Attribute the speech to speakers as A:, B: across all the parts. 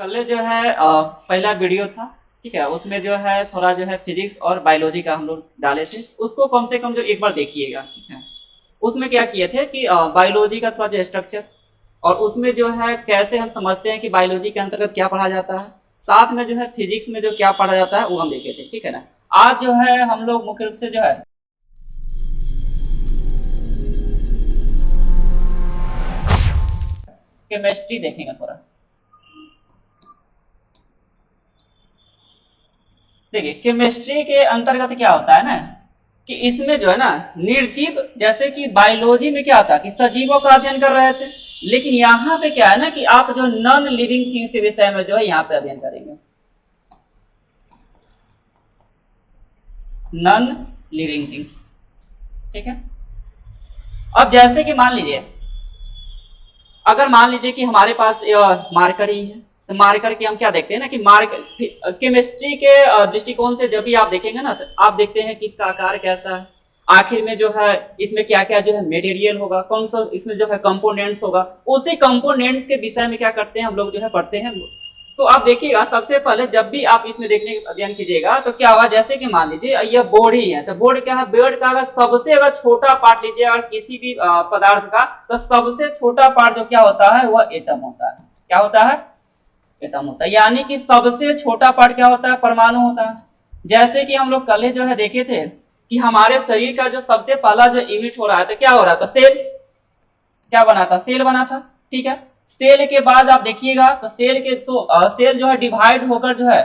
A: कल जो है पहला वीडियो था। ठीक है, उसमें जो है थोड़ा जो है फिजिक्स और बायोलॉजी का हम लोग डाले थे। उसको कम से कम जो एक बार देखिएगा। ठीक है, उसमें क्या किए थे कि बायोलॉजी का थोड़ा जो स्ट्रक्चर और उसमें जो है कैसे हम समझते हैं कि बायोलॉजी के अंतर्गत क्या पढ़ा जाता है, साथ में जो है फिजिक्स में जो क्या पढ़ा जाता है वो हम देखे थे। ठीक है ना। आज जो है हम लोग मुख्य रूप से जो है केमिस्ट्री देखेंगे थोड़ा। देखिए, केमिस्ट्री के अंतर्गत क्या होता है ना कि इसमें जो है ना निर्जीव, जैसे कि बायोलॉजी में क्या होता है कि सजीवों का अध्ययन कर रहे थे, लेकिन यहाँ पे क्या है ना कि आप जो नॉन लिविंग थिंग्स के विषय में जो है यहाँ पे अध्ययन करेंगे। Non living things. ठीक है। अब जैसे कि मान लीजिए, अगर मान लीजिए कि हमारे पास मार्कर ही है, तो मार्कर के हम क्या देखते हैं ना कि मार्कर केमिस्ट्री के दृष्टिकोण से जब भी आप देखेंगे ना तो आप देखते हैं कि इसका आकार कैसा है, आखिर में जो है इसमें क्या क्या जो है मटेरियल होगा, कौन सा इसमें जो है कंपोनेंट्स होगा, उसी कंपोनेंट्स के विषय में क्या करते हैं हम लोग जो है पढ़ते हैं। तो आप देखिएगा, सबसे पहले जब भी आप इसमें देखने अध्ययन कीजिएगा तो क्या हुआ, जैसे कि मान लीजिए यह बोर्ड ही है, तो बोर्ड क्या है, बोर्ड का अगर सबसे अगर छोटा पार्ट लीजिए और किसी भी पदार्थ का, तो सबसे छोटा पार्ट जो क्या होता है वह एटम होता है। क्या होता है? एटम होता है। यानी कि सबसे छोटा पार्ट क्या होता है? परमाणु होता है। जैसे कि हम लोग कल जो है देखे थे कि हमारे शरीर का जो सबसे पहला जो यूनिट हो रहा है तो क्या हो रहा था? सेल। क्या बना था? सेल बना था। ठीक है। सेल के बाद आप देखिएगा तो सेल के सेल जो है डिवाइड होकर जो है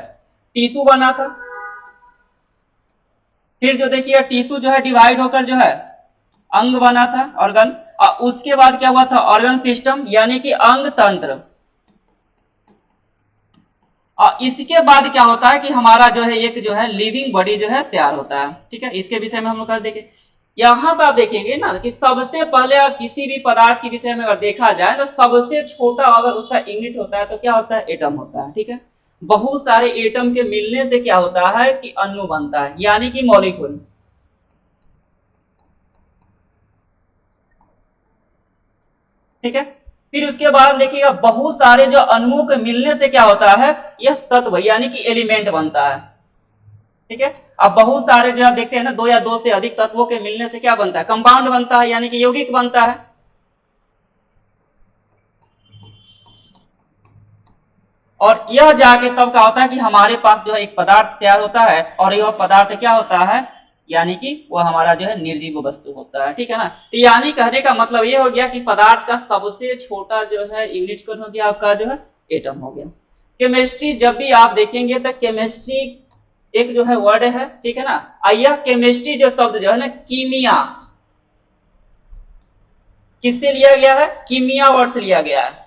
A: टिश्यू बना था। फिर जो देखिए टिश्यू जो है डिवाइड होकर जो है अंग बना था, ऑर्गन। और उसके बाद क्या हुआ था? ऑर्गन सिस्टम, यानी कि अंग तंत्र। और इसके बाद क्या होता है कि हमारा जो है एक जो है लिविंग बॉडी जो है तैयार होता है। ठीक है, इसके विषय में हम लोग देखें। यहाँ पे आप देखेंगे ना कि सबसे पहले किसी भी पदार्थ के विषय में अगर देखा जाए तो सबसे छोटा अगर उसका यूनिट होता है तो क्या होता है? एटम होता है। ठीक है। बहुत सारे एटम के मिलने से क्या होता है कि अणु बनता है, यानी कि मॉलिक्यूल। ठीक है। फिर उसके बाद देखिएगा बहुत सारे जो अणुओं के मिलने से क्या होता है, यह तत्व यानी कि एलिमेंट बनता है। ठीक है। अब बहुत सारे जो आप देखते हैं ना, दो या दो से अधिक तत्वों के मिलने से क्या बनता है? कंपाउंड बनता है, यानी कि यौगिक बनता है। और यह जाके तब क्या होता है कि हमारे पास जो है एक पदार्थ तैयार होता है, और यह पदार्थ क्या होता है? यानी कि वह हमारा जो है निर्जीव वस्तु होता है। ठीक है ना। तो यानी कहने का मतलब ये हो गया कि पदार्थ का सबसे छोटा जो है यूनिट कौन हो गया? आपका जो है एटम हो गया। केमिस्ट्री जब भी आप देखेंगे तो केमिस्ट्री एक जो है वर्ड है। ठीक है ना। यह केमिस्ट्री जो शब्द जो है ना, कीमिया, किससे लिया गया है? कीमिया वर्ड से लिया गया है।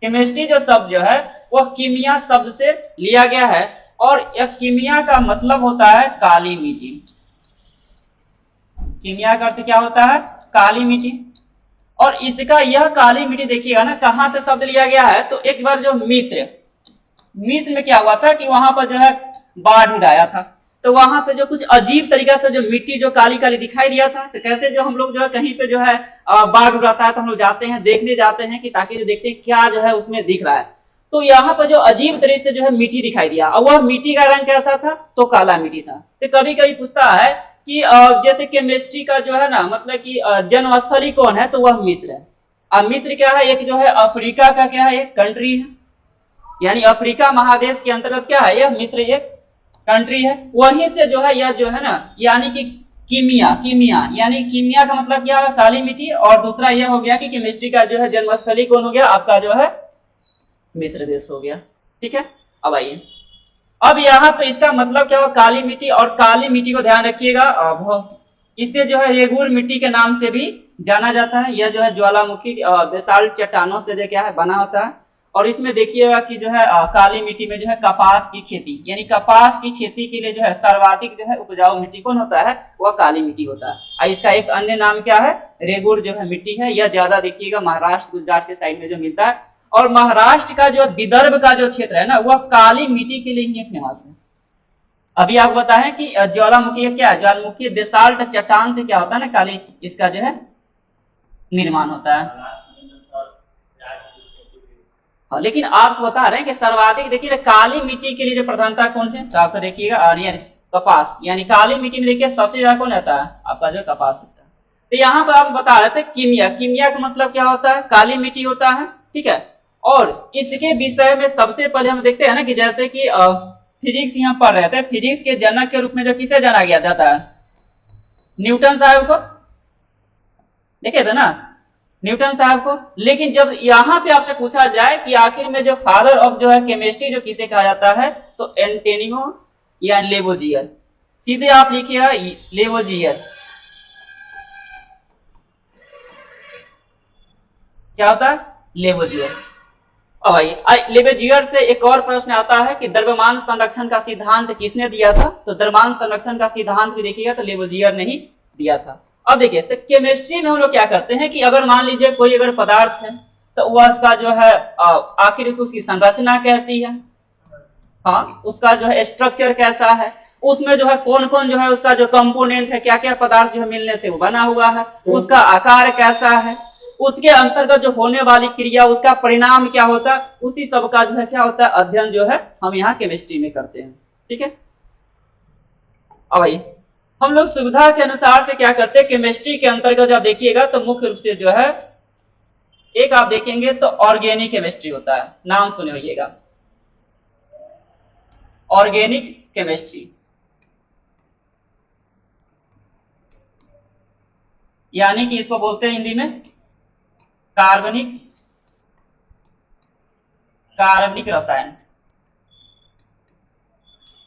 A: केमिस्ट्री जो शब्द जो है वह कीमिया शब्द से लिया गया है, और यह कीमिया का मतलब होता है काली मिट्टी। कीमिया का अर्थ क्या होता है? काली मिट्टी। और इसका यह काली मिट्टी देखिएगा ना कहां से शब्द लिया गया है, तो एक बार जो मिस्र, मिस्र में क्या हुआ था कि वहां पर जो है बाढ़ आया था, तो वहां पे जो कुछ अजीब तरीका से जो मिट्टी जो काली काली दिखाई दिया था, तो कैसे जो हम लोग जो है कहीं पे जो है बाढ़ उड़ाता है तो हम लोग जाते हैं, देखने जाते हैं कि ताकि जो देखते हैं क्या जो है उसमें दिख रहा है। तो यहाँ पर जो अजीब तरीके से जो है मिट्टी दिखाई दिया, और वह मिट्टी का रंग कैसा था? तो काला मिट्टी था। तो कभी कभी पूछता है कि जैसे केमिस्ट्री का जो है ना मतलब कि जन्मस्थली कौन है, तो वह मिस्र है। अब मिस्र क्या है? एक जो है अफ्रीका का क्या है? एक कंट्री है, यानी अफ्रीका महादेश के अंतर्गत क्या है? यह मिस्र एक कंट्री है। वहीं से जो है यह जो है ना यानी कि कीमिया, कीमिया यानी कीमिया का मतलब क्या है? काली मिट्टी। और दूसरा यह हो गया कि केमिस्ट्री का जो है जन्मस्थली कौन हो गया? आपका जो है मिस्र देश हो गया। ठीक है। अब आइए, अब यहाँ पे इसका मतलब क्या हो? काली मिट्टी। और काली मिट्टी को ध्यान रखिएगा, अब इससे जो है रेगुर मिट्टी के नाम से भी जाना जाता है। यह जो है ज्वालामुखी बेसाल्ट चट्टानों से जो क्या है बना होता है। और इसमें देखिएगा कि जो है काली मिट्टी में जो है कपास की खेती, यानी कपास की खेती के लिए जो है सर्वाधिक जो है उपजाऊ मिट्टी कौन होता है? वह काली मिट्टी होता है। और इसका एक अन्य नाम क्या है? रेगुर जो है मिट्टी है। यह ज्यादा देखिएगा महाराष्ट्र गुजरात के साइड में जो मिलता है। और महाराष्ट्र का जो विदर्भ का जो क्षेत्र है ना, वह काली मिट्टी के लिए ही फेमस है। अभी आप बताएं कि ज्वालामुखी क्या है? ज्वालामुखी बेसाल्ट चट्टान से क्या होता है ना, काली इसका जो है निर्माण होता है। हाँ, लेकिन आप बता रहे हैं कि सर्वाधिक देखिए काली मिट्टी के लिए जो प्रधानता कौन से, तो आपका देखिएगा यानी कपास, यानी काली मिट्टी में देखिए सबसे ज्यादा कौन रहता है, आपका जो कपास होता है। तो यहाँ पर आप बता रहे थे कीमिया, कीमिया का मतलब क्या होता है, काली मिट्टी होता है, ठीक है। और इसके विषय में सबसे पहले हम देखते हैं ना कि जैसे कि फिजिक्स यहाँ पढ़ रहे थे, फिजिक्स के जनक के रूप में जो किसे जाना गया जाता है, न्यूटन साहब को, देखे थे ना, न्यूटन साहब को। लेकिन जब यहाँ पे आपसे पूछा जाए कि आखिर में जो फादर ऑफ जो है केमिस्ट्री जो किसे कहा जाता है, तो एंटोनियो या लेवोजियर, सीधे आप लिखिएगा लेवोजियर। क्या होता है, लेवोजियर। लेवोजियर से एक और प्रश्न आता है कि द्रव्यमान संरक्षण का सिद्धांत किसने दिया था, तो द्रव्यमान संरक्षण का सिद्धांत भी देखिएगा तो लेवोजियर ने ही दिया था। अब देखिए तो केमिस्ट्री में हम लोग क्या करते हैं कि अगर मान लीजिए कोई अगर पदार्थ है तो वह उसका जो है आखिर उसकी संरचना कैसी है, हाँ उसका जो है स्ट्रक्चर कैसा है, उसमें जो है कौन कौन जो है उसका जो कंपोनेंट है, क्या क्या पदार्थ जो है मिलने से वो बना हुआ है, उसका आकार कैसा है, उसके अंतर्गत जो होने वाली क्रिया उसका परिणाम क्या होता है, उसी सब का जो है क्या होता है अध्ययन जो है हम यहाँ केमिस्ट्री में करते हैं, ठीक है। अब भाई हम लोग सुविधा के अनुसार से क्या करते हैं, केमिस्ट्री के अंतर्गत जब देखिएगा तो मुख्य रूप से जो है एक आप देखेंगे तो ऑर्गेनिक केमिस्ट्री होता है, नाम सुने होइएगा, ऑर्गेनिक केमिस्ट्री, यानी कि इसको बोलते हैं हिंदी में कार्बनिक कार्बनिक रसायन,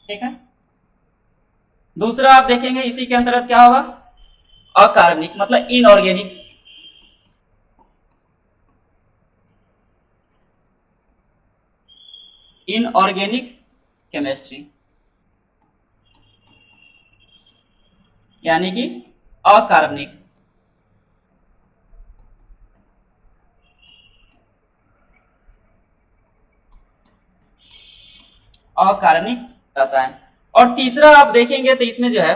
A: ठीक है। दूसरा आप देखेंगे इसी के अंतर्गत क्या होगा, अकार्बनिक मतलब इनऑर्गेनिक, इनऑर्गेनिक केमिस्ट्री, यानी कि अकार्बनिक। अकार्बनिक रसायन। और तीसरा आप देखेंगे तो इसमें जो है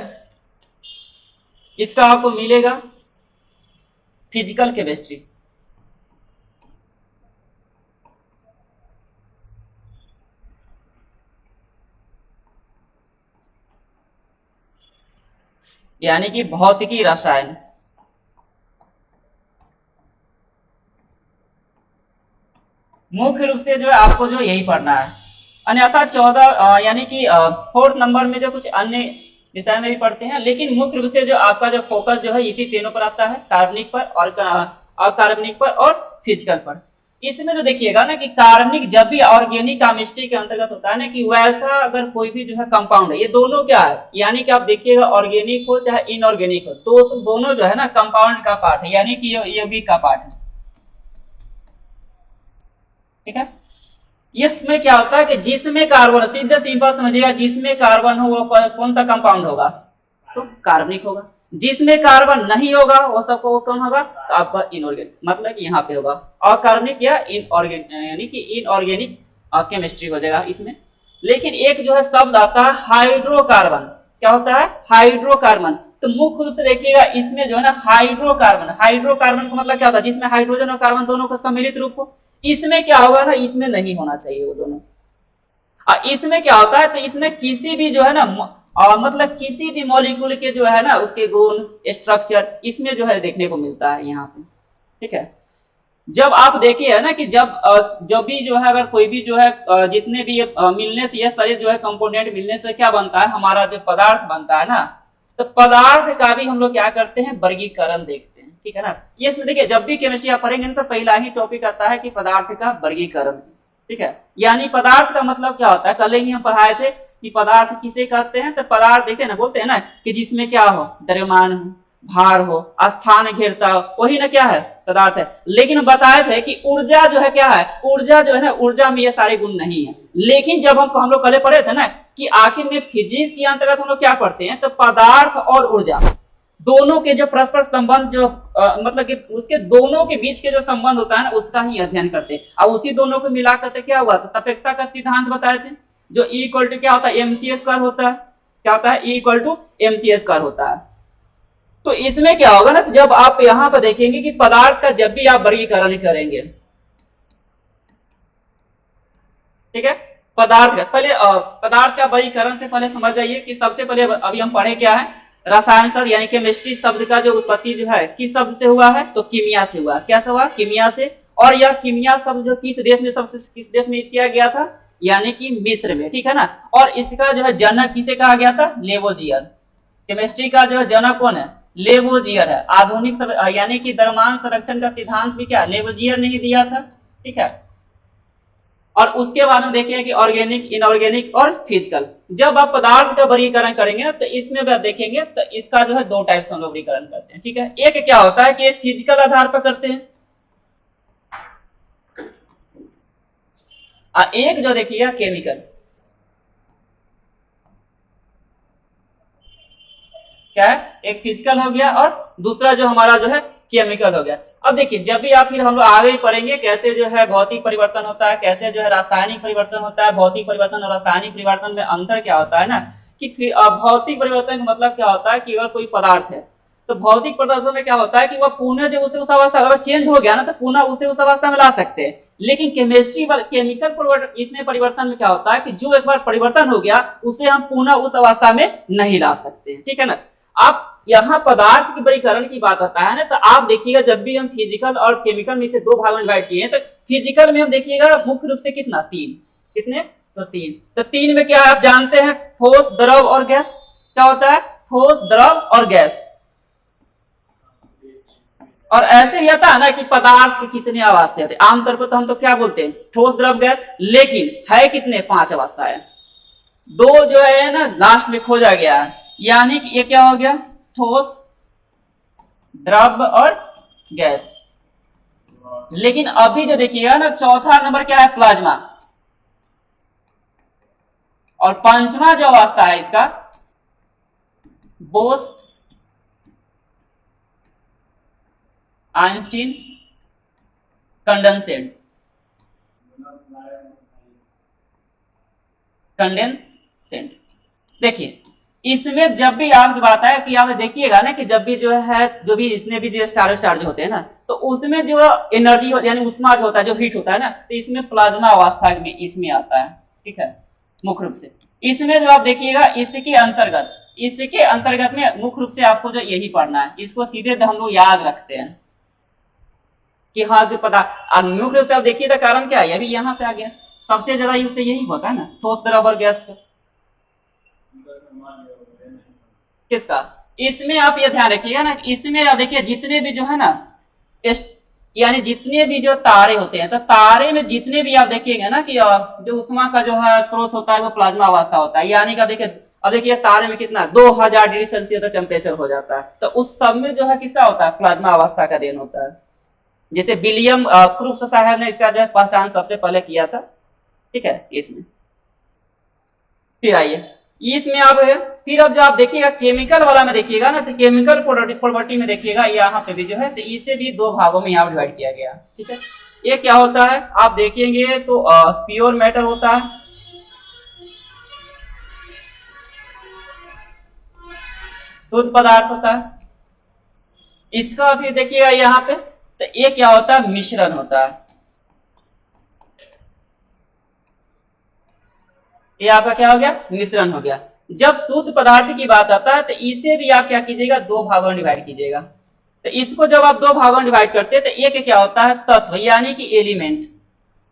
A: इसका आपको मिलेगा फिजिकल केमिस्ट्री, यानी कि भौतिकी रसायन। मुख्य रूप से जो है आपको जो यही पढ़ना है, अन्यथा 14 यानी कि 4th नंबर में जो कुछ अन्य विषय में भी पढ़ते हैं, लेकिन मुख्य रूप से जो आपका जो फोकस जो है इसी तीनों पर आता है, कार्बनिक पर और अकार्बनिक पर और फिजिकल पर। इसमें तो देखिएगा ना कि कार्बनिक जब भी ऑर्गेनिक केमिस्ट्री के अंतर्गत होता है ना कि वैसा अगर कोई भी जो है कंपाउंड है, ये दोनों क्या है, यानी कि आप देखिएगा ऑर्गेनिक हो चाहे इनऑर्गेनिक हो तो दोनों जो है ना कंपाउंड का पार्ट है, यानी कि यौगिक का पार्ट है, ठीक है। इसमें क्या होता है कि जिसमें कार्बन, सीधे सिंपल समझिएगा, जिसमें कार्बन हो वो कौन सा कंपाउंड होगा, तो कार्बनिक होगा। जिसमें कार्बन नहीं होगा वो सबको वो कौन होगा, तो आपका इनऑर्गेनिक, मतलब कि यहाँ पे होगा अकार्बनिक या इनऑर्गेनिक, यानी कि इनऑर्गेनिक केमिस्ट्री हो जाएगा इसमें। लेकिन एक जो है शब्द आता है हाइड्रोकार्बन, क्या होता है, हाइड्रोकार्बन। तो मुख्य रूप से देखिएगा इसमें जो है ना हाइड्रोकार्बन, हाइड्रोकार्बन का मतलब क्या होता है, जिसमें हाइड्रोजन और कार्बन दोनों का सम्मिलित रूप हो। इसमें क्या होगा ना, इसमें नहीं होना चाहिए वो दोनों। इसमें क्या होता है, तो इसमें किसी भी जो है ना मतलब किसी भी मॉलिक्यूल के जो है ना उसके गुण स्ट्रक्चर इसमें जो है देखने को मिलता है यहाँ पे, ठीक है। जब आप देखिए है ना कि जब भी जो है अगर कोई भी जो है जितने भी मिलने से ये सारे जो है कंपोनेंट मिलने से क्या बनता है, हमारा जो पदार्थ बनता है ना, तो पदार्थ का भी हम लोग क्या करते हैं, वर्गीकरण देखते हैं, ठीक है ना। ये देखिए जब भी केमिस्ट्री आप पढ़ेंगे तो पहला ही टॉपिक आता है कि पदार्थ का वर्गीकरण, ठीक है। यानी पदार्थ का मतलब क्या होता है, कल ही हम पढ़ाए थे कि पदार्थ किसे कहते हैं, तो पदार्थ देखते हैं ना, बोलते हैं ना कि जिसमें क्या हो, द्रव्यमान हो, भार हो, स्थान घेरता हो, वही ना क्या है, पदार्थ है। लेकिन बताए थे कि ऊर्जा जो है क्या है, ऊर्जा जो है ना, ऊर्जा में ये सारे गुण नहीं है। लेकिन जब हम लोग कल पढ़े थे ना कि आखिर में फिजिक्स के अंतर्गत हम लोग क्या पढ़ते हैं, तो पदार्थ और ऊर्जा दोनों के जो परस्पर संबंध जो मतलब कि उसके दोनों के बीच के जो संबंध होता है ना उसका ही अध्ययन करते हैं। और उसी दोनों को मिलाकर के क्या हुआ, तो सापेक्षता का सिद्धांत बताए थे, जो E इक्वल टू क्या होता है, mc स्क्वायर होता है, क्या होता है, E equal to mc square होता है। तो इसमें क्या होगा ना, तो जब आप यहाँ पर देखेंगे कि पदार्थ का जब भी आप वर्गीकरण करेंगे, ठीक है। पदार्थ का पहले पदार्थ का वर्गीकरण से पहले समझ जाइए कि सबसे पहले अभी हम पढ़े क्या है, रसायन शब्द यानी केमिस्ट्री शब्द का जो उत्पत्ति जो है किस शब्द से हुआ है, तो कीमिया से हुआ। क्या से हुआ, कीमिया से। और यह कीमिया शब्द जो किस देश में सबसे किस देश में यूज किया गया था, यानी कि मिस्र में, ठीक है ना। और इसका जो है जनक किसे कहा गया था, लेवोजियर। केमिस्ट्री का जो है जनक कौन है, लेवोजियर है। आधुनिक यानी कि द्रव्यमान संरक्षण का सिद्धांत भी क्या लेवोजियर ने ही दिया था, ठीक है। और उसके बाद हम देखेंगे कि ऑर्गेनिक, इनऑर्गेनिक और फिजिकल। जब आप पदार्थ का वर्गीकरण करेंगे तो इसमें भी आप देखेंगे तो इसका जो है दो टाइप से हम लोग वर्गीकरण करते हैं, ठीक है। एक क्या होता है कि फिजिकल आधार पर करते हैं, और एक जो देखिएगा केमिकल। क्या है, एक फिजिकल हो गया और दूसरा जो हमारा जो है केमिकल हो गया। अब देखिए जब भी आप फिर हम लोग आगे पढ़ेंगे कैसे जो है भौतिक परिवर्तन होता है, कैसे जो है रासायनिक परिवर्तन होता है। भौतिक परिवर्तन और रासायनिक परिवर्तन में अंतर क्या होता है ना, कि भौतिक परिवर्तन का मतलब क्या होता है कि अगर कोई पदार्थ है तो भौतिक परिवर्तन में क्या होता है कि वह पुनः जो उसे उस अवस्था अगर चेंज हो गया ना तो पुनः उसे उस अवस्था में ला सकते हैं। लेकिन केमिस्ट्री केमिकल परिवर्तन, इसमें परिवर्तन में क्या होता है कि जो एक बार परिवर्तन हो गया उसे हम पुनः उस अवस्था में नहीं ला सकते, ठीक है ना। आप यहाँ पदार्थ की वर्गीकरण की बात होता है ना, तो आप देखिएगा जब भी हम फिजिकल और केमिकल में से दो भागों में डिवाइड किए हैं तो फिजिकल में हम देखिएगा मुख्य रूप से कितना, तीन। कितने, तो तीन। तो तीन में क्या आप जानते हैं, ठोस, द्रव और गैस। क्या होता है, ठोस, द्रव और गैस। और ऐसे भी आता है ना कि पदार्थ के कितने अवस्था होते हैं। आमतौर पर तो हम तो क्या बोलते हैं, ठोस, द्रव, गैस। लेकिन है कितने, पांच अवस्था है। दो जो है ना लास्ट में खोजा गया है, यानी कि ये क्या हो गया, ठोस, द्रव और गैस। लेकिन अभी जो देखिएगा ना चौथा नंबर क्या है, प्लाज्मा। और पांचवा जो अवस्था है इसका बोस आइंस्टीन कंडेंसेट, कंडेंसेंट। देखिए इसमें जब भी आपकी बात है कि आप देखिएगा ना कि जब भी जो है जो भी जितने भी जो स्टार जो होते हैं ना तो उसमें जो एनर्जी यानी उष्मा जो होता है, जो हीट होता है ना, तो इसमें प्लाज्मा अवस्था भी इसमें आता है, ठीक है, मुख्य रूप से। इसमें जो आप देखिएगा इसके अंतर्गत में मुख्य रूप से आपको जो यही पढ़ना है, इसको सीधे हम लोग याद रखते हैं कि हाँ जो पता। और मुख्य रूप से आप देखिए तो कारण क्या है, अभी यहाँ पे आ गया सबसे ज्यादा यूज तो यही होता है ना, ठोस, द्रव और गैस का। किसका, इसमें आप ये ध्यान रखिएगा ना, इसमें आप देखिए जितने भी जो है ना यानी जितने भी जो तारे होते हैं तो तारे में जितने भी आप देखिएगा ना कि जो उष्मा का जो है स्रोत होता है वो प्लाज्मा अवस्था होता है। यानी कि देखिए अब देखिए तारे में कितना 2000 डिग्री सेल्सियस तक टेम्परेचर हो जाता है, तो उस सब में जो है किसका होता है, प्लाज्मा अवस्था का देन होता है। जैसे विलियम क्रूक्स साहब ने इसका जो है पहचान सबसे पहले किया था, ठीक है। इसमें फिर आइए इसमें आप फिर अब जो आप देखिएगा केमिकल वाला में देखिएगा ना तो केमिकल प्रॉपर्टी में देखिएगा यहाँ पे भी जो है तो इसे भी दो भागों में यहाँ डिवाइड किया गया, ठीक है। ये क्या होता है आप देखेंगे तो प्योर मैटर होता है, शुद्ध पदार्थ होता है। इसका फिर देखिएगा यहाँ पे तो ये क्या होता है, मिश्रण होता है। ये आपका क्या हो गया, मिश्रण हो गया। जब शुद्ध पदार्थ की बात आता है तो इसे भी आप क्या कीजिएगा, दो भागों में डिवाइड कीजिएगा। तो इसको जब आप दो भागों में डिवाइड करते हैं तो एक क्या होता है, तत्व यानी कि एलिमेंट,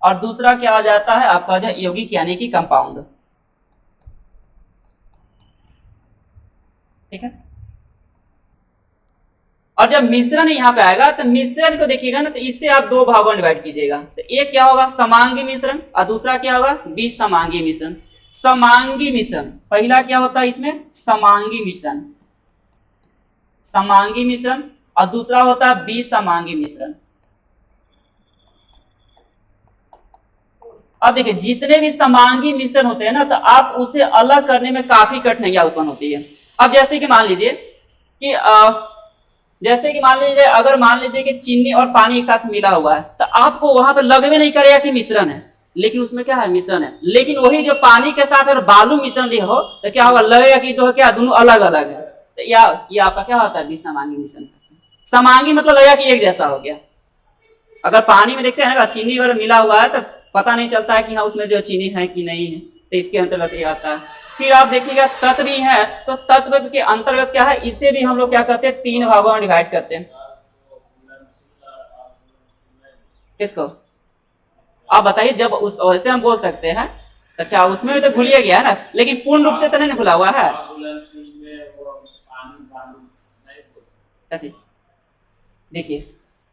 A: और दूसरा क्या आ जाता है आपका जो यौगिक यानी कि कंपाउंड, ठीक है। और जब मिश्रण यहाँ पे आएगा तो मिश्रण को देखिएगा ना तो इससे आप दो भागों में डिवाइड कीजिएगा। तो एक क्या होगा, समांगी मिश्रण, और दूसरा क्या होगा, विसमांगी मिश्रण। समांगी मिश्रण पहला क्या होता है इसमें, समांगी मिश्रण, समांगी मिश्रण, और दूसरा होता है विसमांगी मिश्रण। अब देखिए जितने भी समांगी मिश्रण होते हैं ना तो आप उसे अलग करने में काफी कठिनाइयां उत्पन्न होती है। अब जैसे कि मान लीजिए कि अगर मान लीजिए कि चीनी और पानी एक साथ मिला हुआ है तो आपको वहां पर लगवे नहीं करेगा कि मिश्रण है, लेकिन उसमें क्या है, मिश्रण है। लेकिन वही जो पानी के साथ अगर बालू मिश्रण लिया हो तो क्या होगा, लगेगा कि तो क्या दोनों अलग अलग है। तो ये आपका क्या होता है, विसमांगी मिश्रण। समांगी मतलब लगेगा कि एक जैसा हो गया। अगर पानी में देखते हैं ना चीनी अगर मिला हुआ है तो पता नहीं चलता है कि हाँ उसमें जो चीनी है कि नहीं है, तो इसके अंतर्गत ये आता है। फिर आप देखिएगा तत्व भी है, तो तत्व के अंतर्गत क्या है, इसे भी हम लोग क्या करते हैं, 3 भागों में डिवाइड करते हैं। किसको आप बताइए, जब उस वैसे हम बोल सकते हैं तो क्या उसमें भी तो घुलिया गया है ना, लेकिन पूर्ण रूप से तो नहीं घुला हुआ है। कैसे देखिए,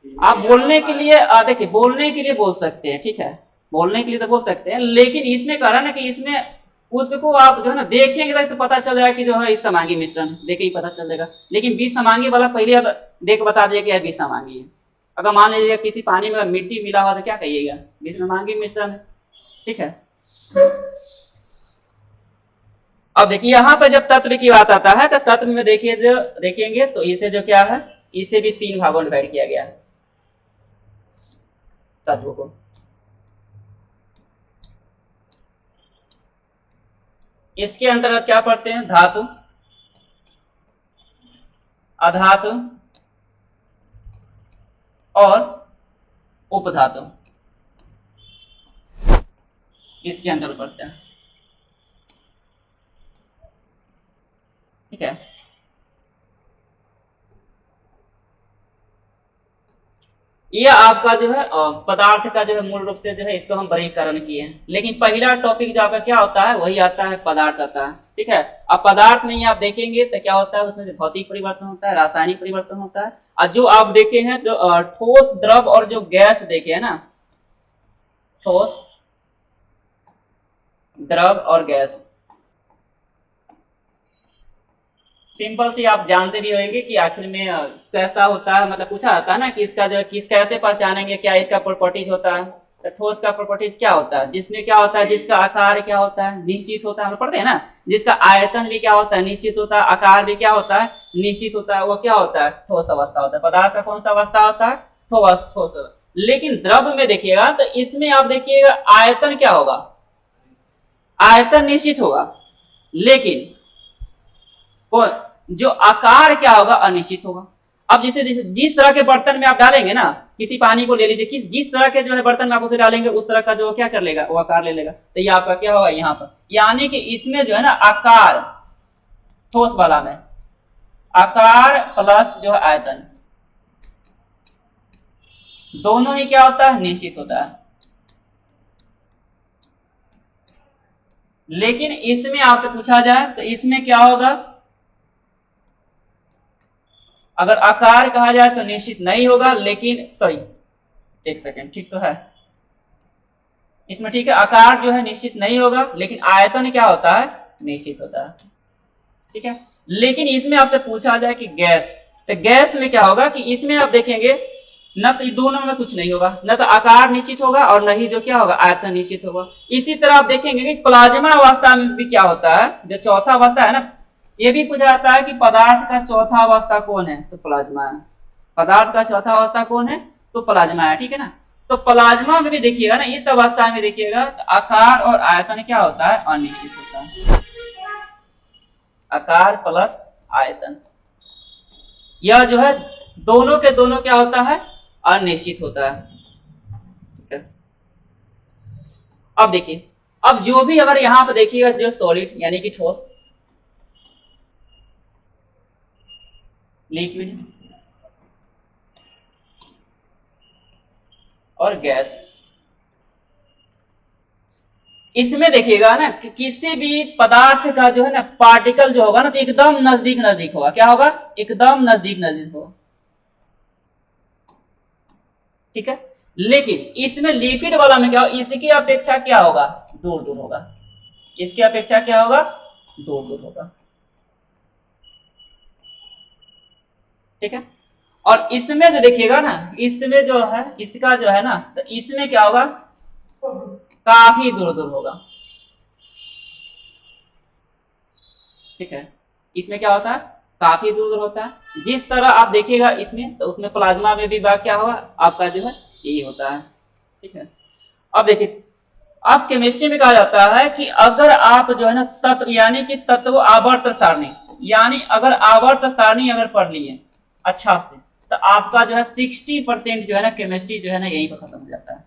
A: आप बोलने के लिए देखिए बोलने के लिए बोल सकते हैं, ठीक है, बोलने के लिए तो बोल सकते हैं, लेकिन इसमें कह रहा है ना कि इसमें उसको आप जो है ना देखेंगे तो पता चल जाएगा कि जो है इस समांगी मिश्रण देखे ही पता चल जाएगा, लेकिन विसमांगी वाला पहले अब देख बता दिया कि विसमांगी है। अगर मान लीजिए किसी पानी में मिट्टी मिला हुआ तो क्या कहिएगा, विसमांगी मिश्रण है, ठीक है। अब देखिए यहाँ पर जब तत्व की बात आता है तो तत्व में देखिए जो देखेंगे तो इसे जो क्या है, इसे भी 3 भागों में डिवाइड किया गया है तत्व को। इसके अंतर्गत क्या पढ़ते हैं, धातु, अधातु और उपधातु, इसके अंतर्गत पढ़ते हैं, ठीक है। यह आपका जो है पदार्थ का जो है मूल रूप से जो है इसको हम वर्गीकरण किए हैं, लेकिन पहला टॉपिक जो आपका क्या होता है वही आता है पदार्थ आता है, ठीक है। अब पदार्थ में ही आप देखेंगे तो क्या होता है, उसमें जो भौतिक परिवर्तन होता है, रासायनिक परिवर्तन होता है, और जो आप देखे हैं जो ठोस, द्रव और जो गैस देखे है ना, ठोस, द्रव और गैस, सिंपल सी आप जानते भी होंगे कि आखिर में कैसा होता है, मतलब पूछा जाता है ना कि इसका जो है किस कैसे पहचानेंगे, क्या इसका प्रॉपर्टीज होता है। तो ठोस का प्रॉपर्टीज क्या होता है, जिसमें क्या होता है, जिसका आकार क्या होता है, निश्चित होता है, हम पढ़ते हैं ना, जिसका आयतन भी क्या होता है, निश्चित होता है, आकार भी क्या होता है, निश्चित होता है, वो क्या होता है, ठोस अवस्था होता है। पदार्थ का कौन सा अवस्था होता है, ठोस। लेकिन द्रव में देखिएगा तो इसमें आप देखिएगा आयतन क्या होगा, आयतन निश्चित होगा, लेकिन जो आकार क्या होगा, अनिश्चित होगा। अब जैसे जिस तरह के बर्तन में आप डालेंगे ना, किसी पानी को ले लीजिए, जिस तरह के जो है बर्तन में आप उसे डालेंगे उस तरह का जो क्या कर लेगा, वो आकार ले लेगा। तो ये आपका क्या होगा यहाँ पर, यानी कि इसमें जो है ना आकार, ठोस वाला में आकार प्लस जो है आयतन, दोनों ही क्या होता है, निश्चित होता है। लेकिन इसमें आपसे पूछा जाए तो इसमें क्या होगा, अगर आकार कहा जाए तो निश्चित नहीं होगा, लेकिन सॉरी एक सेकेंड, ठीक तो है, इसमें ठीक है, आकार जो है निश्चित नहीं होगा, लेकिन आयतन क्या होता है, निश्चित होता है, ठीक है। लेकिन इसमें आपसे पूछा जाए कि गैस, तो गैस में क्या होगा कि इसमें आप देखेंगे न तो दोनों में कुछ नहीं होगा, न तो आकार निश्चित होगा और न ही जो क्या होगा, आयतन निश्चित होगा। इसी तरह आप देखेंगे कि प्लाज्मा अवस्था में भी क्या होता है, जो चौथा अवस्था है ना, ये भी पूछा जाता है कि पदार्थ का चौथा अवस्था कौन है, तो प्लाज्मा है। पदार्थ का चौथा अवस्था कौन है, तो प्लाज्मा है, ठीक है ना। तो प्लाज्मा में भी देखिएगा ना, इस अवस्था में देखिएगा आकार और आयतन क्या होता है, अनिश्चित होता है, आकार प्लस आयतन, यह जो है दोनों के दोनों क्या होता है, अनिश्चित होता है, ठीक है। अब देखिए, अब जो भी अगर यहां पर देखिएगा जो सॉलिड यानी कि ठोस, लिक्विड और गैस, इसमें देखिएगा ना कि किसी भी पदार्थ का जो है ना पार्टिकल जो होगा ना तो एकदम नजदीक नजदीक होगा, क्या होगा, एकदम नजदीक नजदीक होगा, ठीक है। लेकिन इसमें लिक्विड वाला में क्या होगा, इसकी अपेक्षा क्या होगा, दूर दूर होगा, इसकी अपेक्षा क्या होगा, दूर दूर होगा, ठीक है। और इसमें जो देखिएगा ना, इसमें जो है इसका जो है ना, तो इसमें क्या होगा, काफी दूर दूर होगा, ठीक है। इसमें क्या होता है, काफी दूर दूर होता है। जिस तरह आप देखिएगा इसमें, तो उसमें प्लाज्मा में भी क्या होगा, आपका जो है यही होता है, ठीक है। अब देखिए, अब केमिस्ट्री में कहा जाता है कि अगर आप जो है ना तत्व यानी कि तत्व आवर्त सारणी, यानी अगर आवर्त सारणी अगर पढ़ लिए अच्छा से, तो आपका जो है 60% जो है ना केमिस्ट्री जो है ना यहीं पर खत्म हो जाता है।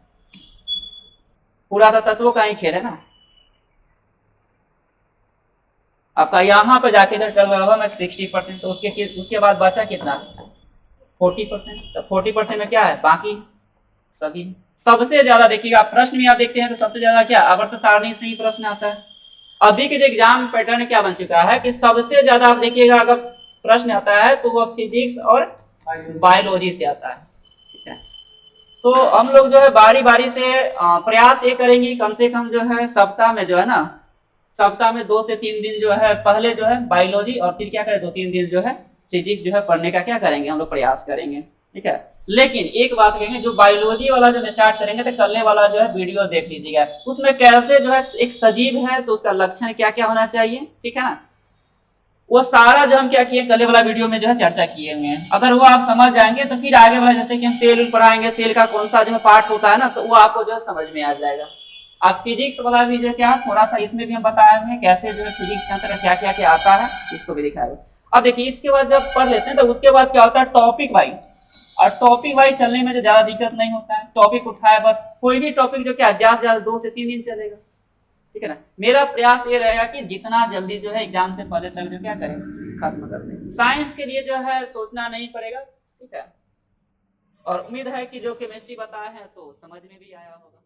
A: पूरा तो तत्वों का ही खेल है ना। आपका यहाँ पे जाके इधर टर्म लगा मैं 60%, तो उसके बाद बचा कितना 40%। तो 40% में क्या है बाकी सभी। सबसे ज्यादा देखिएगा प्रश्न में आप देखते हैं तो सबसे ज्यादा क्या आवर्त सारणी से ही प्रश्न आता है। अभी के जो एग्जाम पैटर्न क्या बन चुका है कि सबसे ज्यादा आप देखिएगा अगर प्रश्न आता है तो वो फिजिक्स और बायोलॉजी से आता है। ठीक है, तो हम लोग जो है बारी बारी से प्रयास ये करेंगे कम से कम जो है सप्ताह में जो है ना, सप्ताह में 2 से 3 दिन जो है पहले जो है बायोलॉजी और फिर क्या करें 2-3 दिन जो है फिजिक्स जो है पढ़ने का क्या करेंगे हम लोग प्रयास करेंगे। ठीक है, लेकिन एक बात कहेंगे जो बायोलॉजी वाला जब स्टार्ट करेंगे तो कल वाला जो है वीडियो देख लीजिएगा, उसमें कैसे जो है एक सजीव है तो उसका लक्षण क्या क्या होना चाहिए। ठीक है ना, वो सारा जो हम क्या किए कल वाला वीडियो में जो है चर्चा किए हुए हैं। अगर वो आप समझ जाएंगे तो फिर आगे वाला जैसे कि हम सेल पढ़ाएंगे, सेल का कौन सा जो है पार्ट होता है ना, तो वो आपको जो है समझ में आ जाएगा। आप फिजिक्स वाला भी जो क्या थोड़ा सा इसमें भी हम बताए हुए हैं कैसे जो है फिजिक्स के अंदर क्या क्या क्या आता है इसको भी दिखाया। अब देखिए इसके बाद जब पढ़ लेते हैं तो उसके बाद क्या होता है टॉपिक वाइज, और टॉपिक वाइज चलने में तो ज्यादा दिक्कत नहीं होता है। टॉपिक उठाए बस कोई भी टॉपिक जो क्या ज्यादा से ज्यादा 2 से 3 दिन चलेगा। ठीक है ना, मेरा प्रयास ये रहेगा कि जितना जल्दी जो है एग्जाम से पहले तक जो क्या करें खत्म कर दें। साइंस के लिए जो है सोचना नहीं पड़ेगा। ठीक है, और उम्मीद है कि जो केमिस्ट्री बताया है तो समझ में भी आया होगा।